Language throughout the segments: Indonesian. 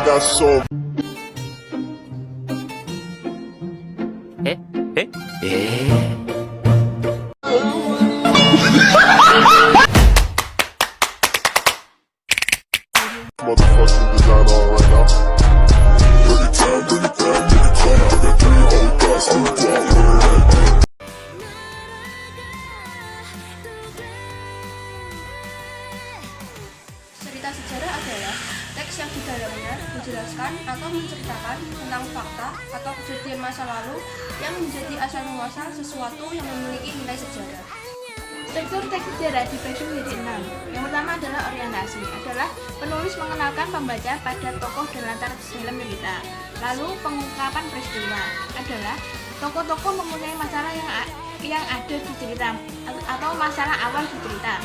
got so motherfucking designer right now. Bring it down, bring it down, bring it down. I got three old guys on the block. Cerita sejarah adalah teks yang di dalamnya menjelaskan atau menceritakan tentang fakta atau kejadian masa lalu yang menjadi asal muasal sesuatu yang memiliki nilai sejarah. Struktur teks sejarah dibagi menjadi 6. Yang pertama adalah orientasi, adalah penulis mengenalkan pembaca pada tokoh dan latar dalam cerita. Lalu pengungkapan peristiwa adalah tokoh-tokoh mempunyai masalah yang ada di cerita atau masalah awal di cerita.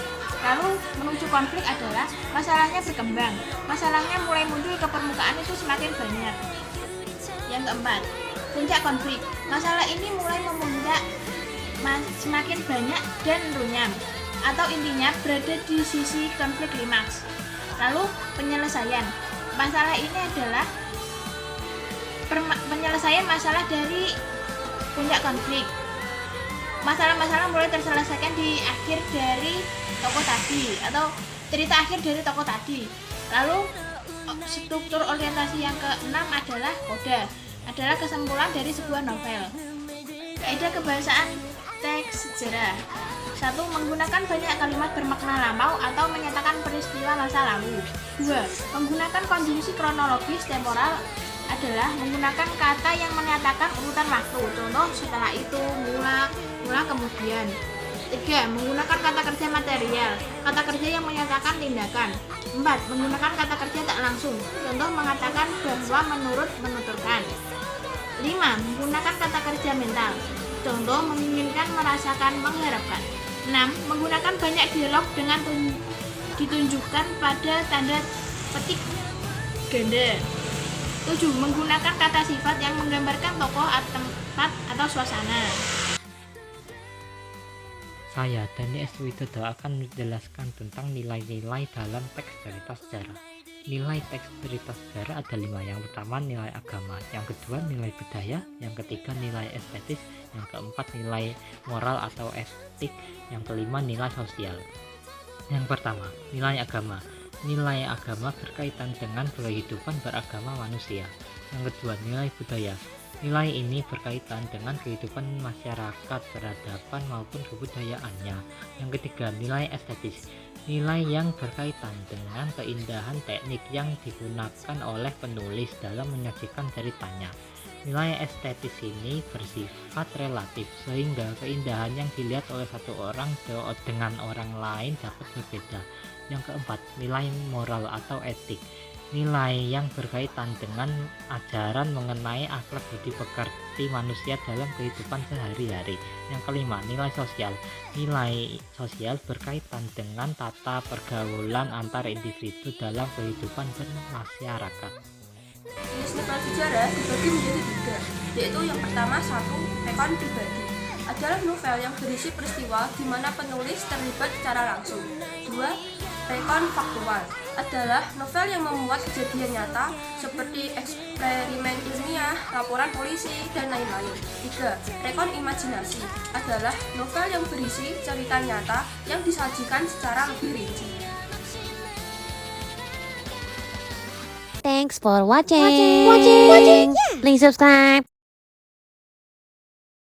Lalu menuju konflik adalah masalahnya berkembang, masalahnya mulai muncul ke permukaan itu semakin banyak. Yang keempat, puncak konflik, masalah ini mulai memuncak semakin banyak dan runyam, atau intinya berada di sisi konflik klimaks. Lalu penyelesaian, masalah ini adalah penyelesaian masalah dari puncak konflik. Masalah-masalah mulai terselesaikan di akhir dari tokoh tadi atau cerita akhir dari tokoh tadi. Lalu struktur orientasi yang keenam adalah koda, adalah kesimpulan dari sebuah novel. Kaidah kebahasaan teks sejarah. 1. Menggunakan banyak kalimat bermakna lampau atau menyatakan peristiwa masa lalu. 2. Menggunakan konjungsi kronologis temporal, adalah menggunakan kata yang menyatakan urutan waktu. Contoh, setelah itu, mula kemudian. 3. Menggunakan kata kerja material, kata kerja yang menyatakan tindakan. 4. Menggunakan kata kerja tak langsung. Contoh, mengatakan bahwa, menurut, menuturkan. 5. Menggunakan kata kerja mental. Contoh, menginginkan, merasakan, mengharapkan. 6. Menggunakan banyak dialog dengan ditunjukkan pada tanda petik ganda. 7. Menggunakan kata sifat yang menggambarkan tokoh, tempat, atau suasana. Saya, Dani S. Widodo, akan menjelaskan tentang nilai-nilai dalam teks cerita sejarah. Nilai teks cerita sejarah ada 5. Yang pertama, nilai agama. Yang kedua, nilai budaya. Yang ketiga, nilai estetis. Yang keempat, nilai moral atau etik. Yang kelima, nilai sosial. Yang pertama, nilai agama. Nilai agama berkaitan dengan kehidupan beragama manusia. Yang kedua, nilai budaya. Nilai ini berkaitan dengan kehidupan masyarakat, peradaban maupun kebudayaannya. Yang ketiga, nilai estetis. Nilai yang berkaitan dengan keindahan teknik yang digunakan oleh penulis dalam menyajikan ceritanya. Nilai estetis ini bersifat relatif, sehingga keindahan yang dilihat oleh satu orang dengan orang lain dapat berbeda. Yang keempat, nilai moral atau etik. Nilai yang berkaitan dengan ajaran mengenai akhlak budi pekerti manusia dalam kehidupan sehari-hari. Yang kelima, nilai sosial. Nilai sosial berkaitan dengan tata pergaulan antar individu dalam kehidupan bermasyarakat. Jenis novel sejarah dibagi menjadi 3, yaitu yang pertama 1. Rekon pribadi, adalah novel yang berisi peristiwa di mana penulis terlibat secara langsung. 2. Rekon faktual, adalah novel yang memuat kejadian nyata seperti eksperimen ilmiah, laporan polisi, dan lain-lain. 3. Rekon imajinasi, adalah novel yang berisi cerita nyata yang disajikan secara lebih rinci. Thanks for watching. Please subscribe.